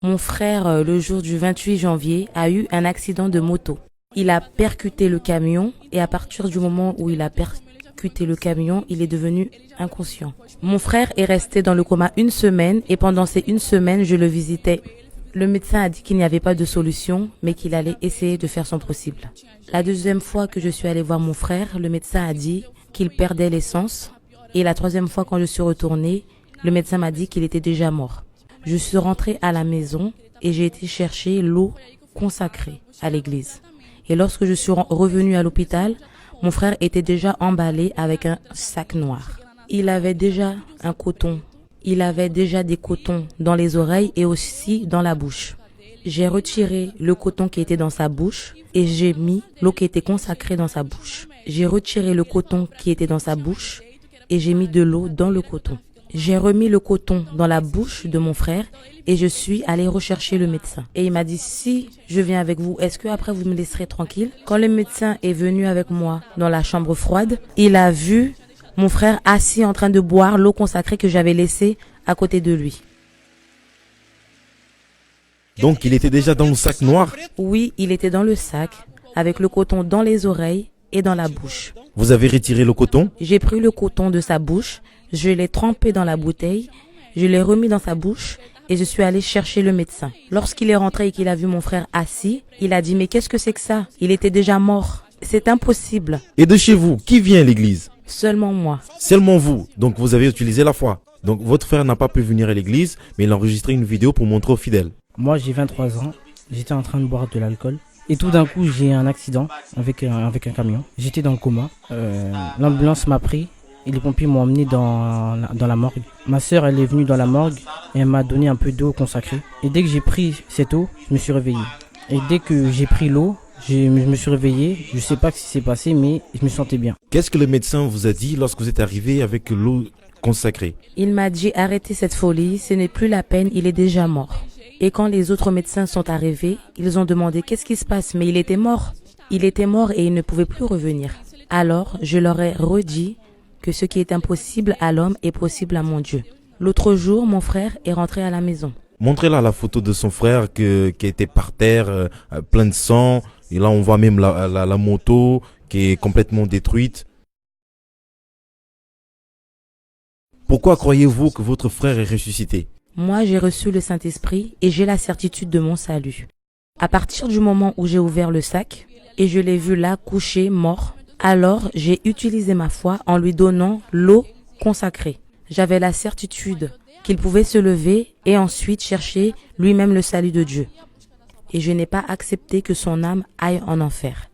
Mon frère, le jour du 28 janvier, a eu un accident de moto. Il a percuté le camion et à partir du moment où il a percuté le camion, il est devenu inconscient. Mon frère est resté dans le coma 1 semaine et pendant ces 1 semaine, je le visitais. Le médecin a dit qu'il n'y avait pas de solution, mais qu'il allait essayer de faire son possible. La deuxième fois que je suis allée voir mon frère, le médecin a dit qu'il perdait l'essence. Et la troisième fois, quand je suis retournée, le médecin m'a dit qu'il était déjà mort. Je suis rentrée à la maison et j'ai été chercher l'eau consacrée à l'église. Et lorsque je suis revenue à l'hôpital, mon frère était déjà emballé avec un sac noir. Il avait déjà un coton. Il avait déjà des cotons dans les oreilles et aussi dans la bouche. J'ai retiré le coton qui était dans sa bouche et j'ai mis l'eau qui était consacrée dans sa bouche. J'ai retiré le coton qui était dans sa bouche et j'ai mis de l'eau dans le coton. J'ai remis le coton dans la bouche de mon frère et je suis allée rechercher le médecin. Et il m'a dit, si je viens avec vous, est-ce que après vous me laisserez tranquille? Quand le médecin est venu avec moi dans la chambre froide, il a vu mon frère assis en train de boire l'eau consacrée que j'avais laissée à côté de lui. Donc il était déjà dans le sac noir? Oui, il était dans le sac, avec le coton dans les oreilles et dans la bouche. Vous avez retiré le coton? J'ai pris le coton de sa bouche, je l'ai trempé dans la bouteille, je l'ai remis dans sa bouche et je suis allée chercher le médecin. Lorsqu'il est rentré et qu'il a vu mon frère assis, il a dit « Mais qu'est-ce que c'est que ça? Il était déjà mort. C'est impossible. » Et de chez vous, qui vient à l'église? Seulement moi. Seulement vous. Donc vous avez utilisé la foi. Donc votre frère n'a pas pu venir à l'église, mais il a enregistré une vidéo pour montrer aux fidèles. Moi j'ai 23 ans, j'étais en train de boire de l'alcool. Et tout d'un coup j'ai un accident avec un camion. J'étais dans le coma. L'ambulance m'a pris et les pompiers m'ont emmené dans la morgue. Ma sœur elle est venue dans la morgue et elle m'a donné un peu d'eau consacrée. Et dès que j'ai pris cette eau, je me suis réveillé. Et dès que j'ai pris l'eau, je me suis réveillé. Je sais pas ce qui s'est passé mais je me sentais bien. Qu'est-ce que le médecin vous a dit lorsque vous êtes arrivé avec l'eau consacrée? Il m'a dit « Arrêtez cette folie, ce n'est plus la peine, il est déjà mort. » Et quand les autres médecins sont arrivés, ils ont demandé « Qu'est-ce qui se passe ?» Mais il était mort. Il était mort et il ne pouvait plus revenir. Alors, je leur ai redit que ce qui est impossible à l'homme est possible à mon Dieu. L'autre jour, mon frère est rentré à la maison. Montrez-là la photo de son frère qui était par terre, plein de sang. Et là, on voit même la moto qui est complètement détruite. Pourquoi croyez-vous que votre frère est ressuscité? Moi, j'ai reçu le Saint-Esprit et j'ai la certitude de mon salut. À partir du moment où j'ai ouvert le sac et je l'ai vu là couché, mort, alors j'ai utilisé ma foi en lui donnant l'eau consacrée. J'avais la certitude qu'il pouvait se lever et ensuite chercher lui-même le salut de Dieu. Et je n'ai pas accepté que son âme aille en enfer.